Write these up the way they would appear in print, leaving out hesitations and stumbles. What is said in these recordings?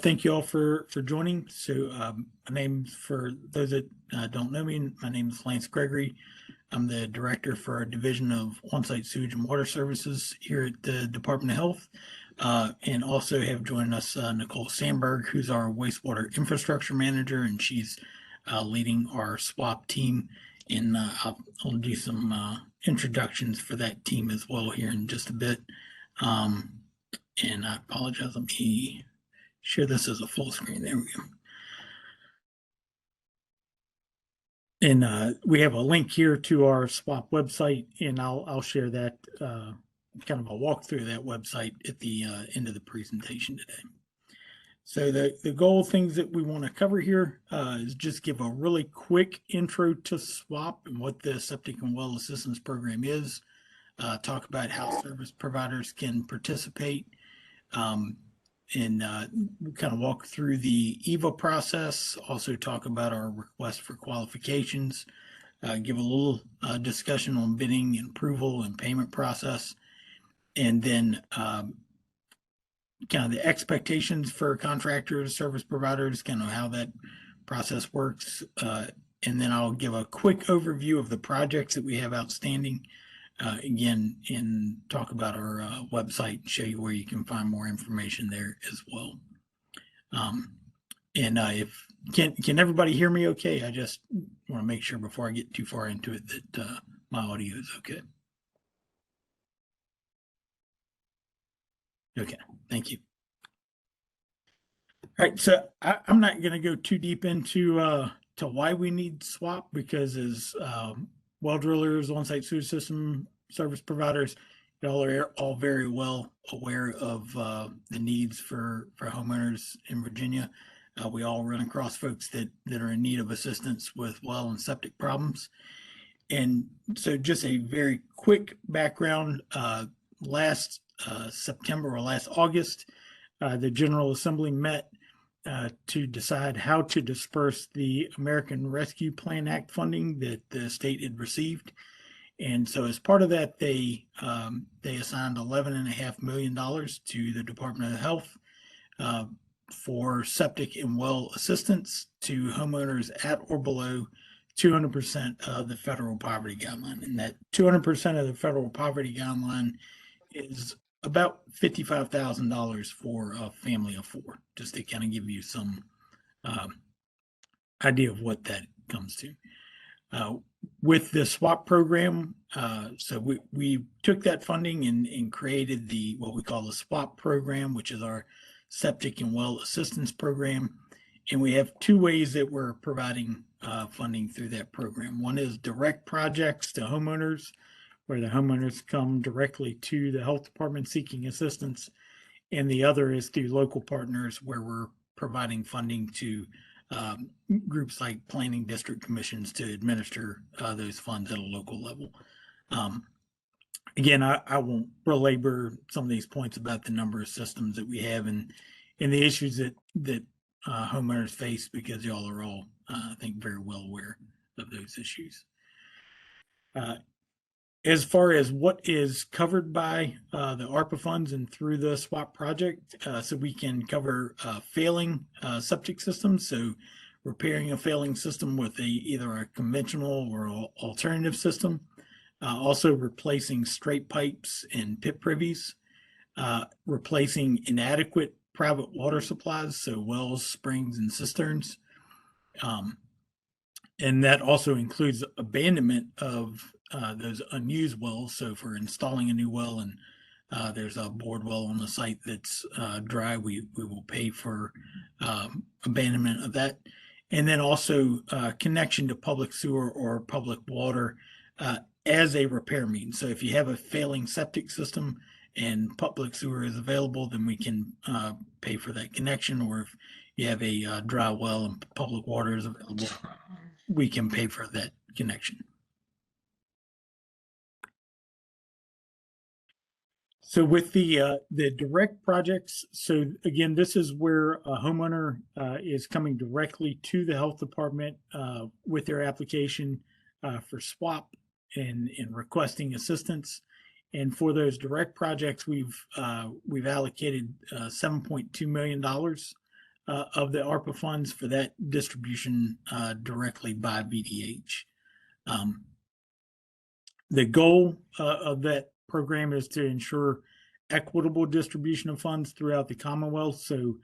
Thank you all for joining. So my name, for those that don't know me, my name is Lance Gregory. I'm the director for our division of on-site sewage and water services here at the Department of Health, and also have joined us Nicole Sandberg, who's our wastewater infrastructure manager, and she's leading our SWAP team. And I'll do some introductions for that team as well here in just a bit. And I apologize, let me share this as a full screen. There we go. And we have a link here to our SWAP website, and I'll share that kind of a walkthrough of that website at the end of the presentation today. So the goal of things that we want to cover here is just give a really quick intro to SWAP and what the Septic and Well Assistance Program is, talk about how service providers can participate, and kind of walk through the EVA process, also talk about our request for qualifications, give a little discussion on bidding and approval and payment process, and then kind of the expectations for contractors, service providers, kind of how that process works. And then I'll give a quick overview of the projects that we have outstanding, again, and talk about our website, show you where you can find more information there as well. And if can everybody hear me okay? I just want to make sure before I get too far into it that my audio is okay. Okay, thank you. All right, so I'm not going to go too deep into to why we need SWAP, because as well drillers, on-site sewage system service providers, y'all are all very well aware of the needs for homeowners in Virginia. We all run across folks that are in need of assistance with well and septic problems. And so just a very quick background, last September or last August, the General Assembly met to decide how to disperse the American Rescue Plan Act funding that the state had received. And so as part of that, they assigned $11.5 million to the Department of Health for septic and well assistance to homeowners at or below 200% of the federal poverty guideline. And that 200% of the federal poverty guideline is about $55,000 for a family of four, just to kind of give you some idea of what that comes to. With the SWAP program, so we took that funding and created what we call the SWAP program, which is our septic and well assistance program. And we have two ways that we're providing funding through that program. One is direct projects to homeowners, where the homeowners come directly to the health department seeking assistance. And the other is through local partners, where we're providing funding to groups like planning district commissions to administer those funds at a local level. Again, I won't belabor some of these points about the number of systems that we have and the issues that homeowners face, because y'all are all, I think, very well aware of those issues. As far as what is covered by the ARPA funds and through the SWAP project, so we can cover failing septic systems, so repairing a failing system with either a conventional or alternative system, also replacing straight pipes and pit privies, replacing inadequate private water supplies, so wells, springs, and cisterns. And that also includes abandonment of those unused wells. So for installing a new well and there's a bored well on the site that's dry, we will pay for abandonment of that. And then also connection to public sewer or public water as a repair means. So if you have a failing septic system and public sewer is available, then we can pay for that connection. Or if you have a dry well and public water is available, we can pay for that connection. So with the direct projects, so again, this is where a homeowner is coming directly to the health department with their application for SWAP and requesting assistance. And for those direct projects, we've allocated $7.2 million of the ARPA funds for that distribution directly by VDH. The goal of that program is to ensure equitable distribution of funds throughout the Commonwealth. So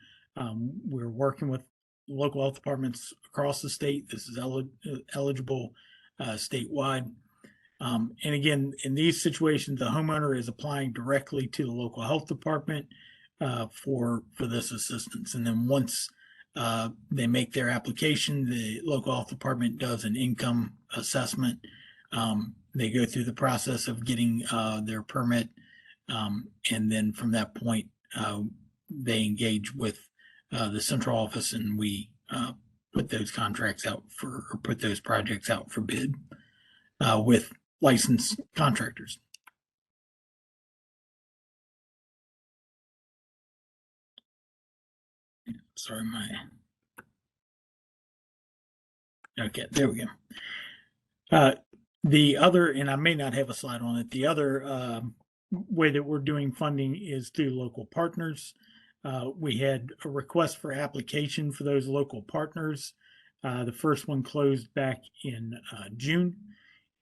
we're working with local health departments across the state. This is eligible statewide. And again, in these situations, the homeowner is applying directly to the local health department for this assistance. And then once they make their application, the local health department does an income assessment. They go through the process of getting their permit. And then from that point, they engage with the central office, and we put those contracts out or put those projects out for bid with licensed contractors. Sorry, okay, there we go. The other, and I may not have a slide on it, the other way that we're doing funding is through local partners. We had a request for application for those local partners. The first one closed back in June,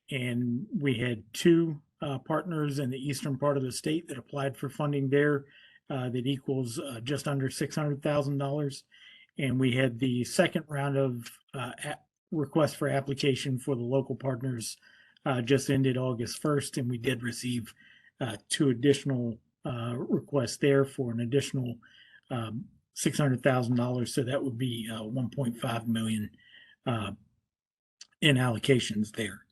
and we had two partners in the eastern part of the state that applied for funding there that equals just under $600,000. And we had the second round of requests for application for the local partners just ended August 1st, and we did receive two additional requests there for an additional $600,000. So that would be 1.5 million in allocations there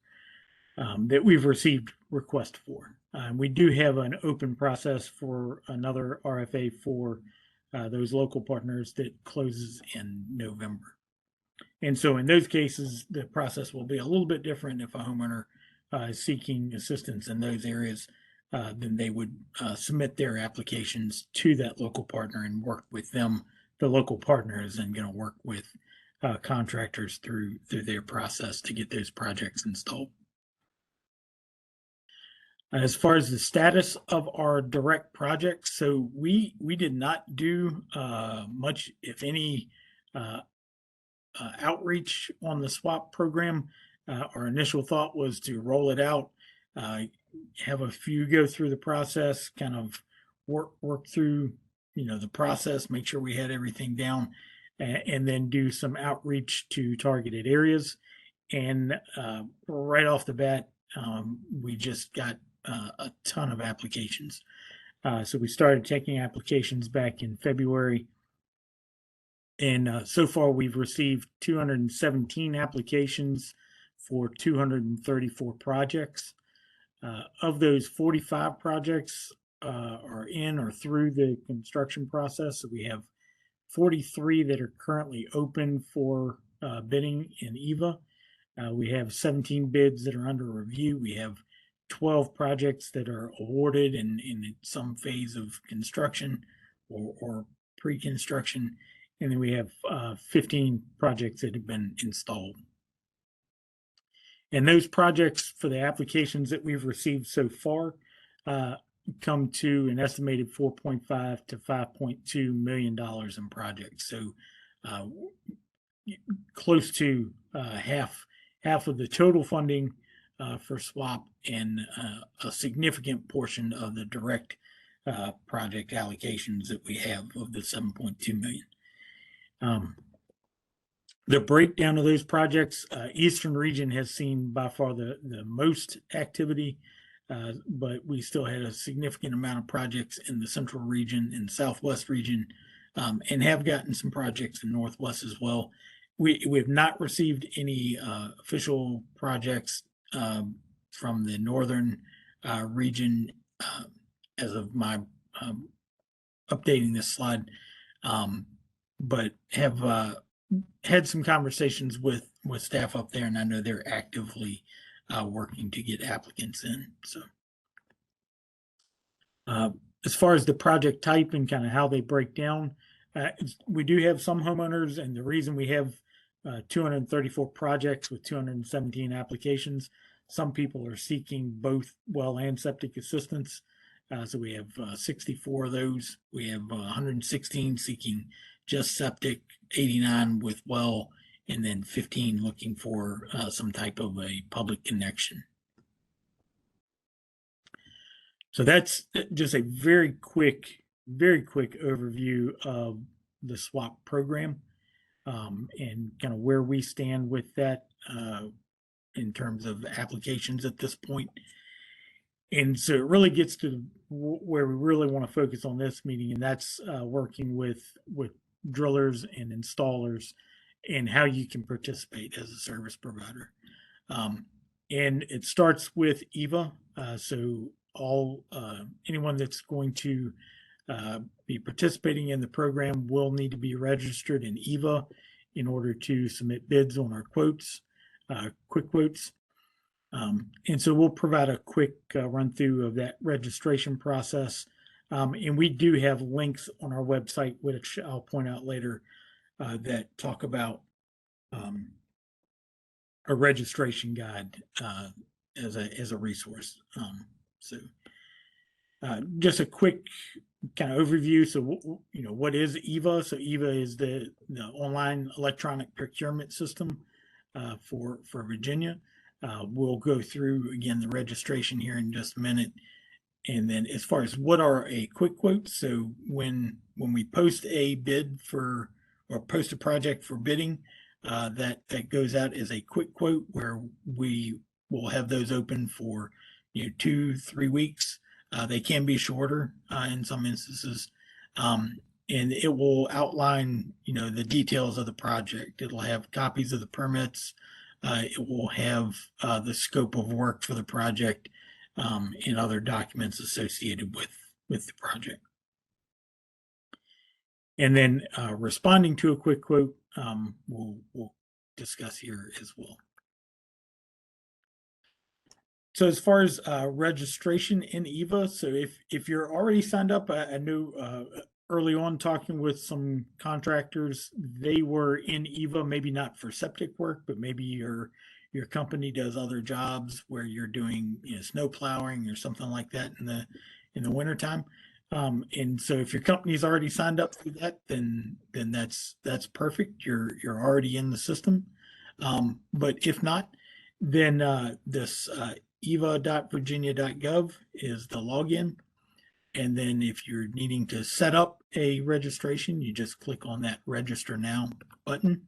that we've received requests for. We do have an open process for another RFA for those local partners that closes in November. And so in those cases, the process will be a little bit different. If a homeowner is seeking assistance in those areas, then they would submit their applications to that local partner and work with them. The local partner is then going to work with contractors through their process to get those projects installed. As far as the status of our direct projects, so we did not do much, if any, outreach on the SWAP program. Our initial thought was to roll it out, have a few go through the process, kind of work through the process, make sure we had everything down, and then do some outreach to targeted areas. And right off the bat, we just got a ton of applications. So we started taking applications back in February. And so far, we've received 217 applications for 234 projects. Of those, 45 projects are in or through the construction process. So we have 43 that are currently open for bidding in EVA. We have 17 bids that are under review. We have 12 projects that are awarded and in some phase of construction or pre-construction. And then we have 15 projects that have been installed. And those projects for the applications that we've received so far come to an estimated $4.5 to $5.2 million in projects. So close to half of the total funding for SWAP, and a significant portion of the direct project allocations that we have of the 7.2 million. The breakdown of those projects, Eastern region has seen by far the most activity, but we still had a significant amount of projects in the Central region and Southwest region, and have gotten some projects in Northwest as well. We have not received any official projects from the Northern region as of my updating this slide, but have had some conversations with staff up there, and I know they're actively working to get applicants in. So as far as the project type and kind of how they break down, we do have some homeowners, and the reason we have 234 projects with 217 applications, some people are seeking both well and septic assistance. So we have 64 of those. We have 116 seeking just septic, 89 with well, and then 15 looking for some type of a public connection. So that's just a very quick overview of the SWAP program, and kind of where we stand with that in terms of applications at this point. And so it really gets to where we really want to focus on this meeting, and that's working with drillers and installers and how you can participate as a service provider. And it starts with EVA. So anyone that's going to be participating in the program will need to be registered in EVA in order to submit bids on our quotes, quick quotes. And so we'll provide a quick run through of that registration process. And we do have links on our website, which I'll point out later, that talk about a registration guide as a resource. So just a quick kind of overview. So, what is EVA? So EVA is the online electronic procurement system for Virginia. We'll go through again the registration here in just a minute. And then as far as what are a quick quote, so when we post a bid for or post a project for bidding, that goes out as a quick quote where we will have those open for 2-3 weeks. They can be shorter in some instances, and it will outline the details of the project. It'll have copies of the permits. It will have the scope of work for the project and other documents associated with the project. And then responding to a quick quote, we'll discuss here as well. So as far as registration in EVA, so if you're already signed up, I know early on talking with some contractors, they were in EVA, maybe not for septic work, but maybe your company does other jobs where you're doing snow plowing or something like that in the wintertime. And so if your company's already signed up for that, then that's perfect. You're already in the system. But if not, then this eva.virginia.gov is the login. And then if you're needing to set up a registration, you just click on that Register Now button.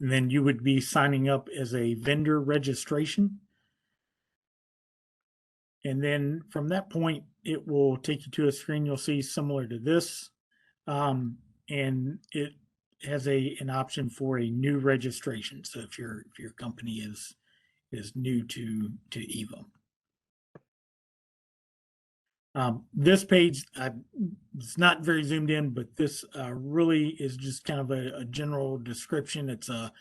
And then you would be signing up as a vendor registration. And then from that point, it will take you to a screen you'll see similar to this. And it has an option for a new registration. So if your company is new to EVA. This page, it's not very zoomed in, but this really is just kind of a general description. It's an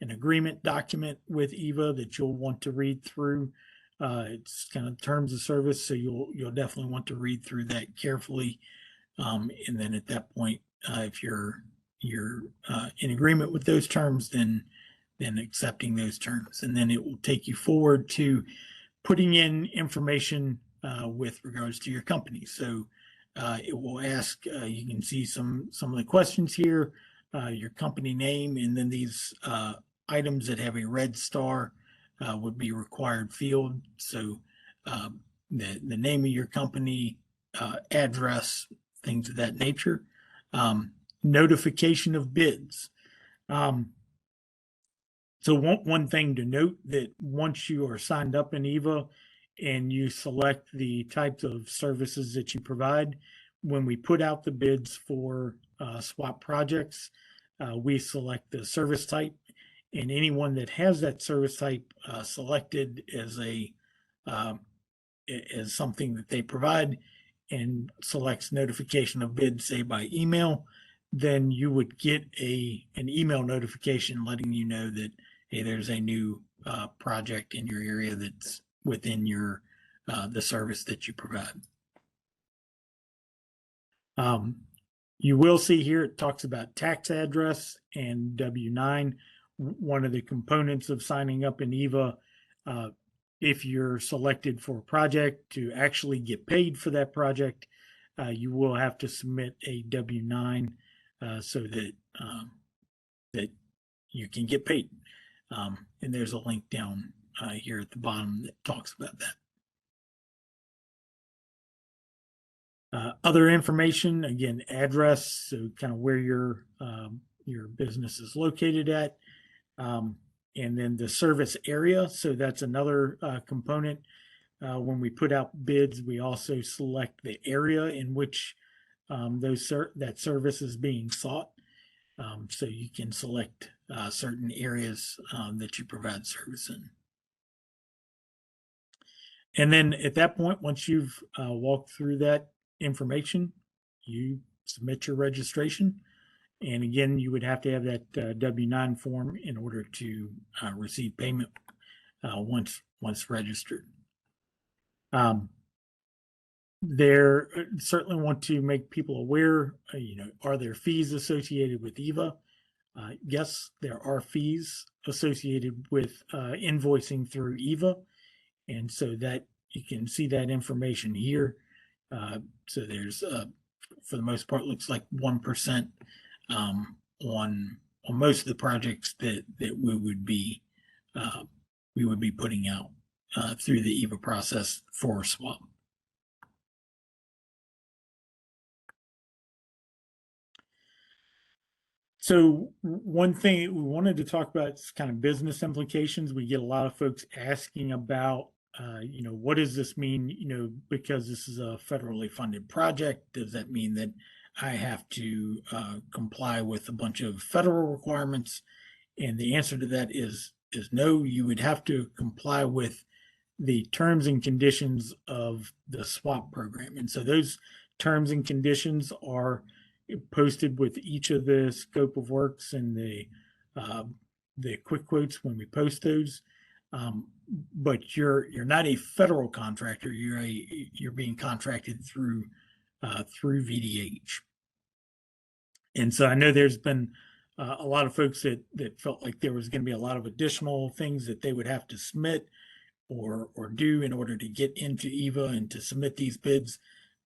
agreement document with EVA that you'll want to read through. It's kind of terms of service, so you'll definitely want to read through that carefully. And then at that point, if you're in agreement with those terms, then accepting those terms, and then it will take you forward to putting in information with regards to your company. So it will ask, you can see some of the questions here, your company name, and then these items that have a red star would be required field. So the name of your company, address, things of that nature. Notification of bids. So one thing to note, that once you are signed up in EVA and you select the types of services that you provide, when we put out the bids for SWAP projects, we select the service type, and anyone that has that service type selected as something that they provide and selects notification of bids, say by email, then you would get an email notification letting you know that, hey, there's a new project in your area that's within the service that you provide. You will see here it talks about tax address and W-9. One of the components of signing up in EVA, if you're selected for a project to actually get paid for that project, you will have to submit a W-9 so that that you can get paid. And there's a link down here at the bottom that talks about that. Other information, again, address, so kind of where your business is located at, and then the service area. So that's another component. When we put out bids, we also select the area in which that service is being sought. So you can select certain areas that you provide service in. And then at that point, once you've walked through that information, you submit your registration. And again, you would have to have that W-9 form in order to receive payment once registered. There certainly want to make people aware, are there fees associated with EVA? Yes, there are fees associated with invoicing through EVA. And so that you can see that information here. So there's, for the most part, looks like 1% on most of the projects that we would be putting out through the EVA process for swap. So one thing we wanted to talk about is kind of business implications. We get a lot of folks asking about, what does this mean? Because this is a federally funded project, does that mean that I have to comply with a bunch of federal requirements? And the answer to that is no. You would have to comply with the terms and conditions of the swap program, and so those terms and conditions are posted with each of the scope of works and the quick quotes when we post those. But you're not a federal contractor. You're being contracted through VDH. And so I know there's been a lot of folks that felt like there was going to be a lot of additional things that they would have to submit or do in order to get into EVA and to submit these bids.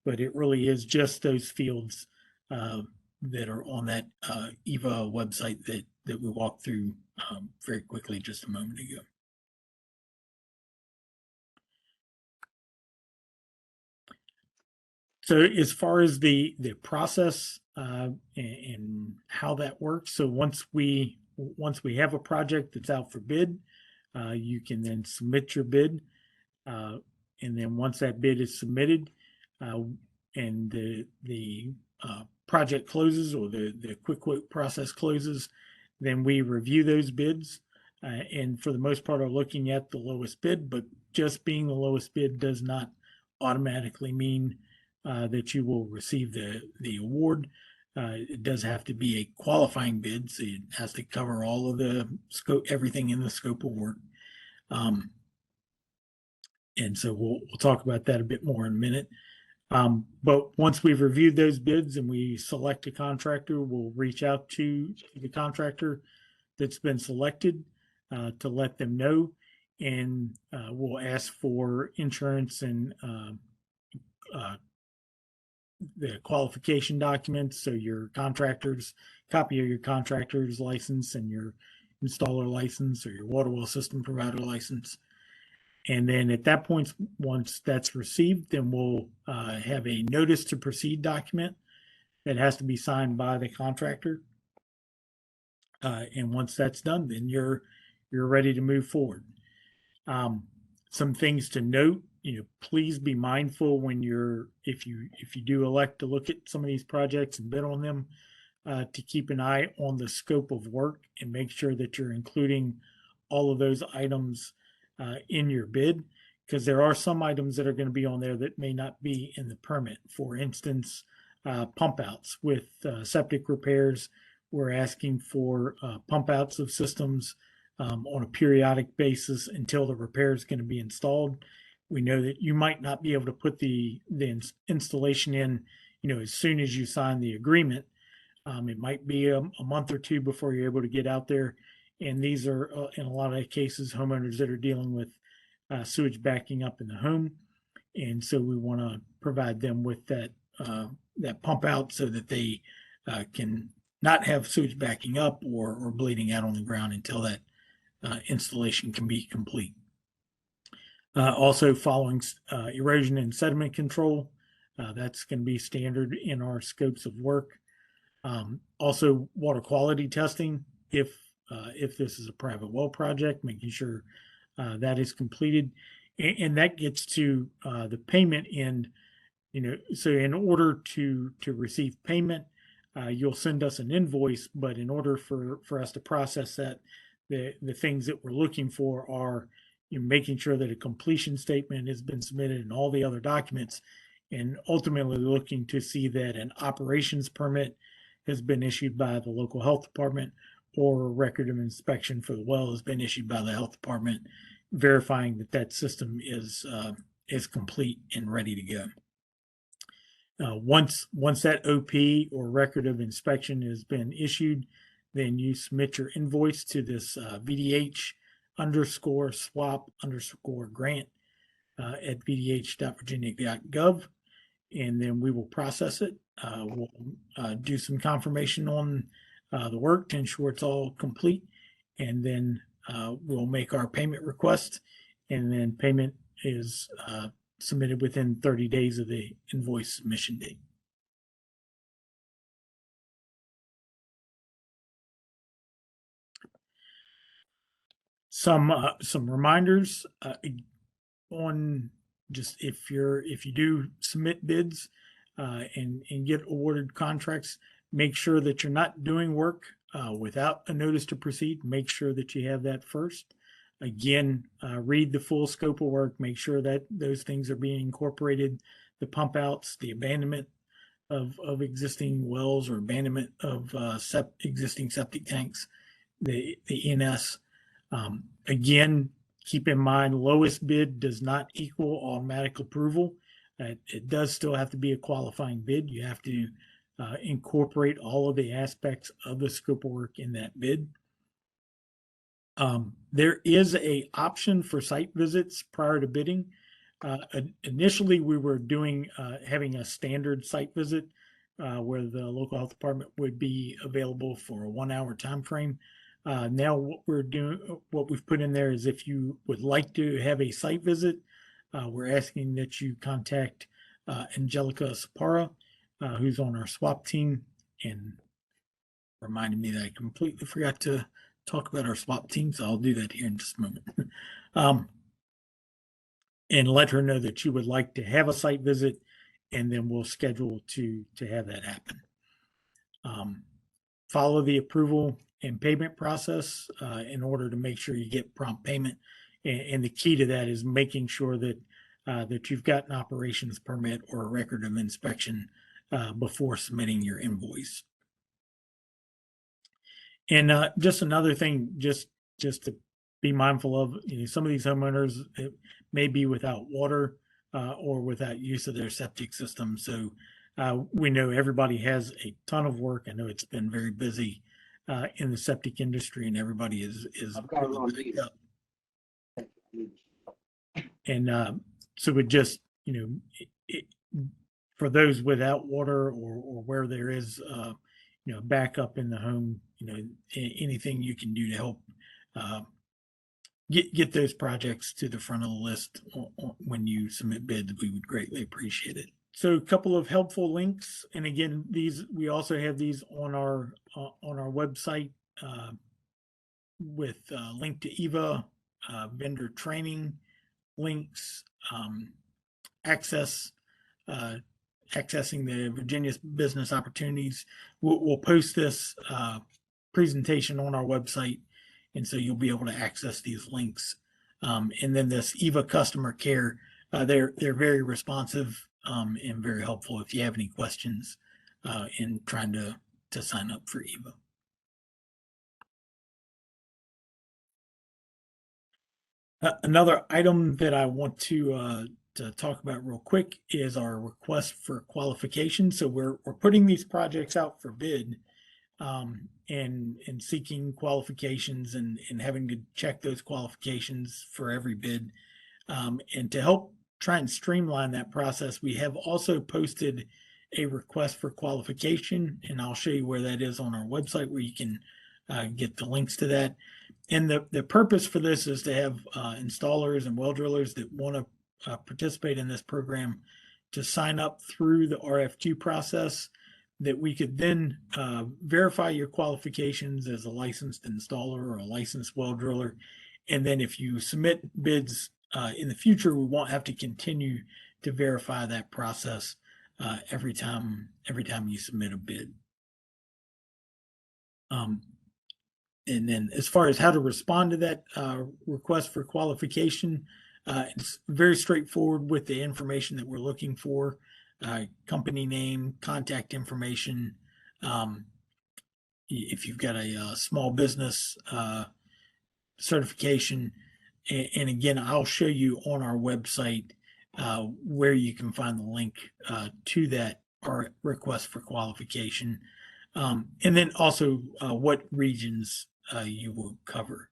But it really is just those fields that are on that EVA website that we walked through very quickly just a moment ago. So as far as the process and how that works, so once we have a project that's out for bid, you can then submit your bid, and then once that bid is submitted, and the project closes or the quick quote process closes, then we review those bids, and for the most part are looking at the lowest bid. But just being the lowest bid does not automatically mean that you will receive the award. It does have to be a qualifying bid, so it has to cover all of the scope, everything in the scope of work. And so we'll talk about that a bit more in a minute. But once we've reviewed those bids and we select a contractor, we'll reach out to the contractor that's been selected to let them know, and we'll ask for insurance and the qualification documents. So your copy of your contractor's license and your installer license or your water well system provider license. And then at that point, once that's received, then we'll have a notice to proceed document that has to be signed by the contractor. And once that's done, then you're ready to move forward. Some things to note, please be mindful when if you do elect to look at some of these projects and bid on them, to keep an eye on the scope of work and make sure that you're including all of those items in your bid, because there are some items that are going to be on there that may not be in the permit. For instance, pump outs with septic repairs. We're asking for pump outs of systems on a periodic basis until the repair is going to be installed. We know that you might not be able to put the installation in, as soon as you sign the agreement. It might be a month or two before you're able to get out there. And these are, in a lot of cases, homeowners that are dealing with sewage backing up in the home. And so we want to provide them with that that pump out so that they can not have sewage backing up or bleeding out on the ground until that installation can be complete. Also following erosion and sediment control, that's going to be standard in our scopes of work. Also water quality testing, if this is a private well project, making sure that is completed. And that gets to the payment end. So in order to receive payment, you'll send us an invoice, but in order for us to process that, the things that we're looking for are making sure that a completion statement has been submitted and all the other documents, and ultimately looking to see that an operations permit has been issued by the local health department, or a record of inspection for the well has been issued by the health department, verifying that that system is complete and ready to go. Once that OP or record of inspection has been issued, then you submit your invoice to this VDH _swap_ grant at vdh.virginia.gov, and then we will process it. We'll do some confirmation on the work to ensure it's all complete, and then we'll make our payment request, and then payment is submitted within 30 days of the invoice submission date. Some reminders on just if you do submit bids and get awarded contracts, make sure that you're not doing work without a notice to proceed. Make sure that you have that first. Again, read the full scope of work, make sure that those things are being incorporated, the pump outs, the abandonment of existing wells or abandonment of existing septic tanks, the ENS. Again, keep in mind, lowest bid does not equal automatic approval. It does still have to be a qualifying bid. You have to incorporate all of the aspects of the scope of work in that bid. There is a option for site visits prior to bidding. Initially, we were having a standard site visit where the local health department would be available for a 1 hour time frame. Now what we've put in there is, if you would like to have a site visit, we're asking that you contact Angelica Sapara, who's on our swap team, and reminded me that I completely forgot to talk about our swap team, so I'll do that here in just a moment. And let her know that you would like to have a site visit, and then we'll schedule to have that happen. Follow the approval and payment process in order to make sure you get prompt payment. And the key to that is making sure that that you've got an operations permit or a record of inspection before submitting your invoice. And just another thing, just to be mindful of, some of these homeowners may be without water or without use of their septic system. So we know everybody has a ton of work. I know it's been very busy in the septic industry, and everybody is really backed up. And so we just, for those without water or where there is backup in the home, anything you can do to help get those projects to the front of the list when you submit bids, we would greatly appreciate it. So a couple of helpful links, and again, we also have these on our website with link to EVA, vendor training links, accessing the Virginia's business opportunities. We'll post this presentation on our website, and so you'll be able to access these links. And then this EVA customer care, they're very responsive and very helpful if you have any questions in trying to sign up for EVA. Another item that I want to talk about real quick is our request for qualification. So we're putting these projects out for bid and seeking qualifications and having to check those qualifications for every bid. And to help try and streamline that process, we have also posted a request for qualification, and I'll show you where that is on our website, where you can get the links to that. And the purpose for this is to have installers and well drillers that want to participate in this program to sign up through the RFQ process, that we could then verify your qualifications as a licensed installer or a licensed well driller. And then if you submit bids in the future, we won't have to continue to verify that process every time you submit a bid. And then as far as how to respond to that request for qualification, it's very straightforward with the information that we're looking for: company name, contact information. If you've got a small business certification, and again, I'll show you on our website where you can find the link to that our request for qualification, and then also what regions you will cover.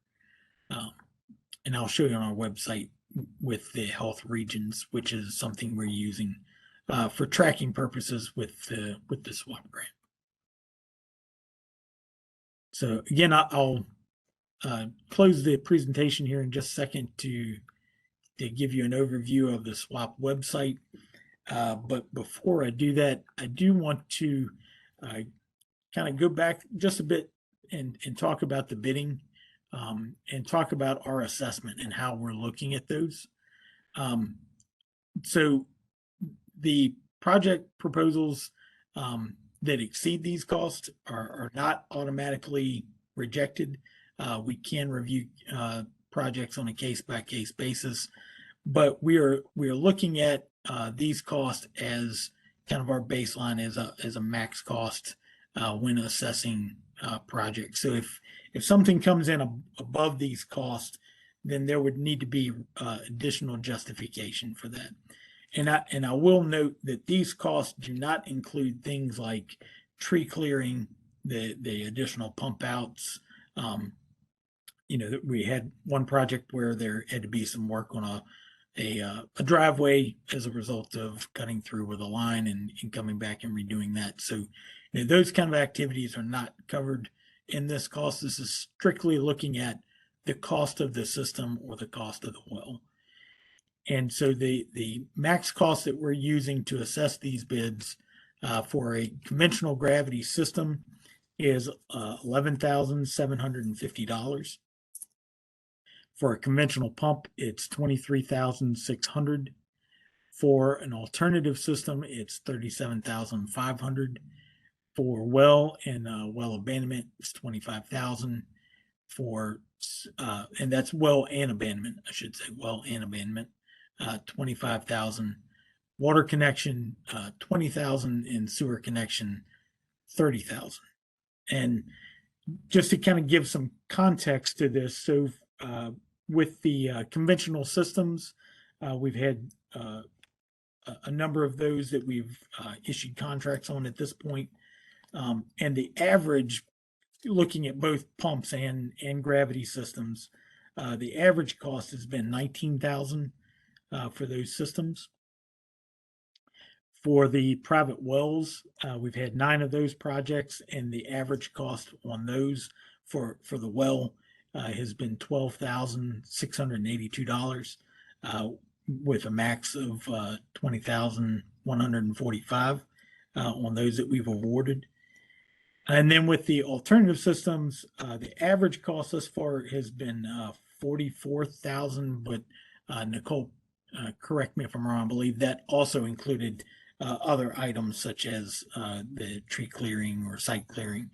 And I'll show you on our website with the health regions, which is something we're using for tracking purposes with the SWAP grant. So again, I'll close the presentation here in just a second to give you an overview of the SWAP website. But before I do that, I do want to kind of go back just a bit and talk about the bidding, and talk about our assessment and how we're looking at those. So the project proposals that exceed these costs are not automatically rejected. We can review projects on a case-by-case basis, but we are looking at these costs as kind of our baseline as a max cost when assessing projects. So if something comes in above these costs, then there would need to be additional justification for that. And I will note that these costs do not include things like tree clearing, the additional pump outs. We had one project where there had to be some work on a driveway as a result of cutting through with a line and coming back and redoing that. So those kind of activities are not covered in this cost. This is strictly looking at the cost of the system or the cost of the well. And so the max cost that we're using to assess these bids for a conventional gravity system is $11,750. For a conventional pump, it's $23,600. For an alternative system, it's $37,500. For well and well abandonment, it's $25,000. For and that's well and abandonment, I should say, well and abandonment, $25,000. Water connection, $20,000, and sewer connection, $30,000. And just to kind of give some context to this, so with the conventional systems, we've had a number of those that we've issued contracts on at this point, and the average, looking at both pumps and gravity systems, the average cost has been $19,000 for those systems. For the private wells, we've had 9 of those projects, and the average cost on those for the well has been $12,682, with a max of $20,145 on those that we've awarded. And then with the alternative systems, the average cost thus far has been $44,000, but Nicole, correct me if I'm wrong, I believe that also included other items such as the tree clearing or site clearing.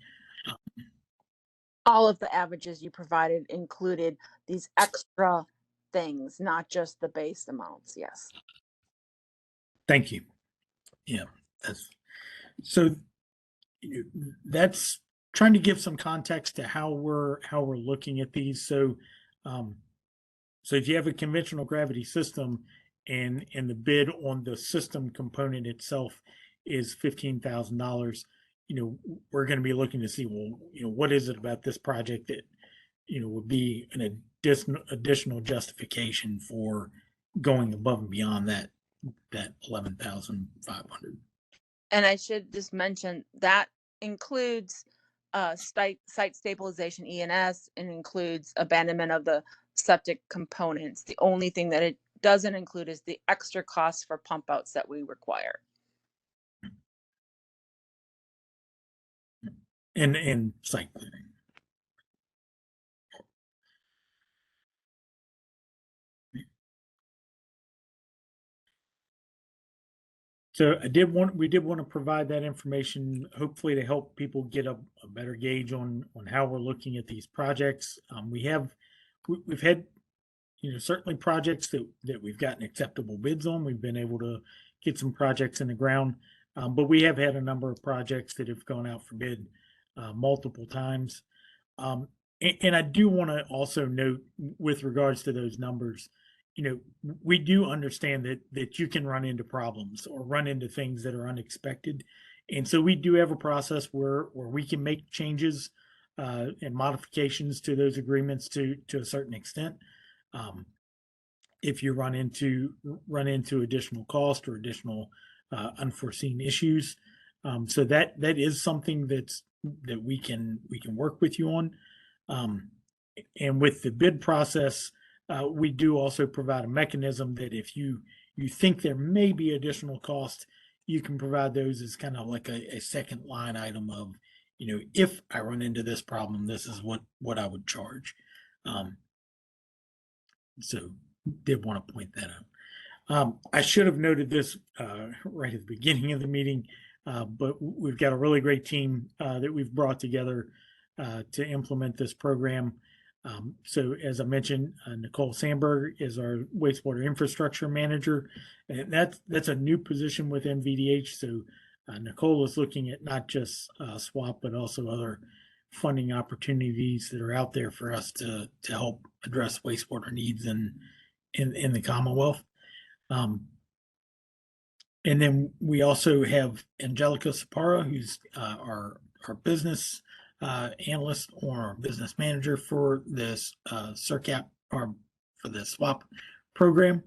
All of the averages you provided included these extra things, not just the base amounts. Yes. Thank you. Yeah, that's trying to give some context to how we're looking at these. So if you have a conventional gravity system and the bid on the system component itself is $15,000, we're going to be looking to see, well, what is it about this project that would be an additional justification for going above and beyond that $11,500. And I should just mention that includes site stabilization E&S, and includes abandonment of the septic components. The only thing that it doesn't include is the extra costs for pump outs that we require. And site clearing. So we did want to provide that information, hopefully to help people get a better gauge on how we're looking at these projects. We've had, certainly projects that we've gotten acceptable bids on. We've been able to get some projects in the ground, but we have had a number of projects that have gone out for bid multiple times. And I do want to also note, with regards to those numbers, we do understand that you can run into problems or run into things that are unexpected. And so we do have a process where we can make changes and modifications to those agreements to a certain extent. If you run into additional cost or additional unforeseen issues. So that is something that we can work with you on. And with the bid process, we do also provide a mechanism that if you think there may be additional cost, you can provide those as kind of like a second line item of, if I run into this problem, this is what I would charge. So did want to point that out. I should have noted this right at the beginning of the meeting, but we've got a really great team that we've brought together to implement this program. So as I mentioned, Nicole Sandberg is our wastewater infrastructure manager, and that's a new position within VDH. So Nicole is looking at not just SWAP, but also other funding opportunities that are out there for us to help address wastewater needs in the Commonwealth. And then we also have Angelica Sapara, who's our business analyst or business manager for this CERCAP, or for the SWAP program.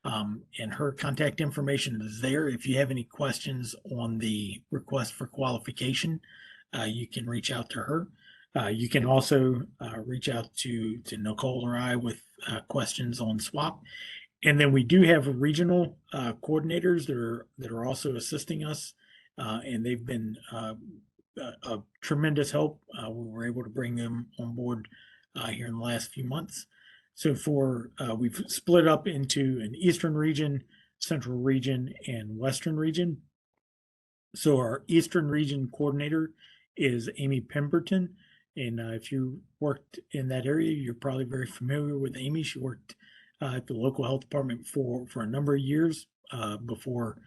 And her contact information is there. If you have any questions on the request for qualification, you can reach out to her. You can also reach out to Nicole or I with questions on SWAP. And then we do have regional coordinators that are also assisting us, and they've been a tremendous help. We were able to bring them on board here in the last few months. So we've split up into an Eastern region, Central region, and Western region. So our Eastern region coordinator is Amy Pemberton. And if you worked in that area, you're probably very familiar with Amy. She worked at the local health department for a number of years before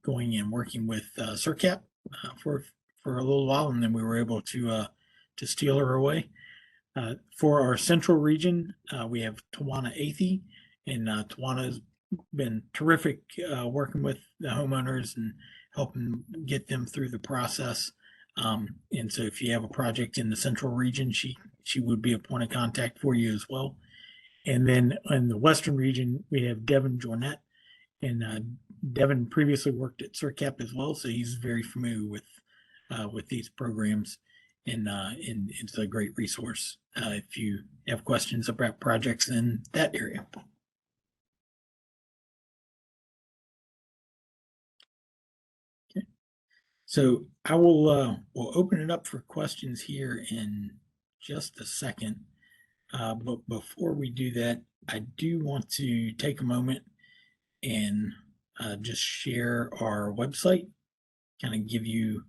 going and working with CERCAP for a little while, and then we were able to steal her away. For our central region, we have Tawana Athey, and Tawana has been terrific working with the homeowners and helping get them through the process. And so if you have a project in the central region, she would be a point of contact for you as well. And then in the western region, we have Devin Jornet, and Devin previously worked at CERCAP as well, so he's very familiar with these programs, and it's a great resource if you have questions about projects in that area. Okay, so I will we'll open it up for questions here in just a second. But before we do that, I do want to take a moment and just share our website, kind of give you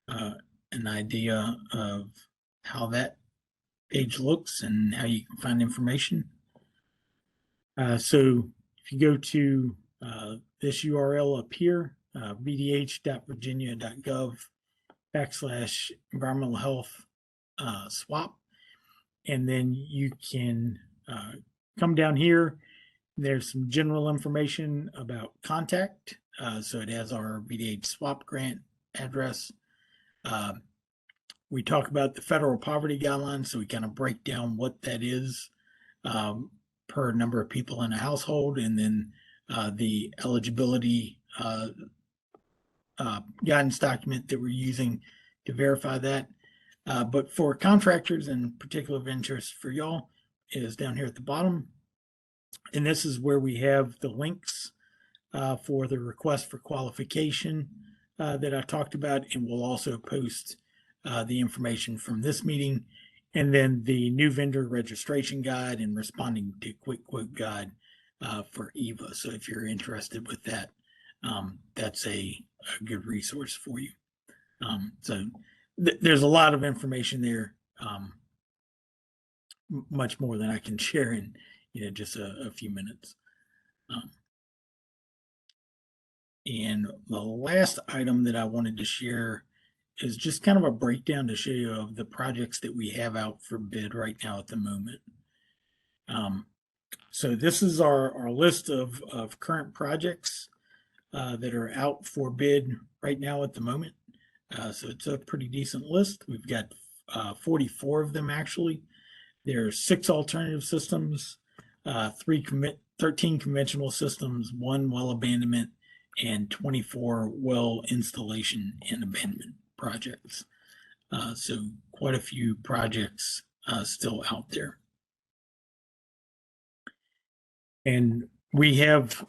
an idea of how that page looks and how you can find information. So if you go to this URL up here, vdh.virginia.gov/environmental health SWAP, and then you can come down here. There's some general information about contact. So it has our VDH SWAP grant address. We talk about the federal poverty guidelines, so we kind of break down what that is per number of people in a household, and then the eligibility guidance document that we're using to verify that. But for contractors and particular of interest for y'all is down here at the bottom. And this is where we have the links for the request for qualification that I talked about. And we'll also post the information from this meeting, and then the new vendor registration guide and responding to quick quote guide for EVA. So if you're interested with that, that's a good resource for you. So there's a lot of information there, much more than I can share in just a few minutes. And the last item that I wanted to share is just kind of a breakdown to show you of the projects that we have out for bid right now at the moment. So this is our list of current projects that are out for bid right now at the moment. So it's a pretty decent list. We've got 44 of them actually. There's 6 alternative systems, 13 conventional systems, 1 well abandonment, and 24 well installation and abandonment projects. So quite a few projects still out there. And we have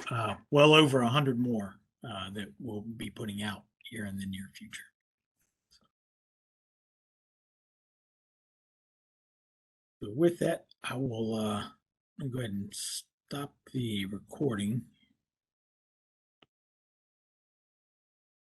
well over 100 more that we'll be putting out here in the near future. So with that, I will go ahead and stop the recording.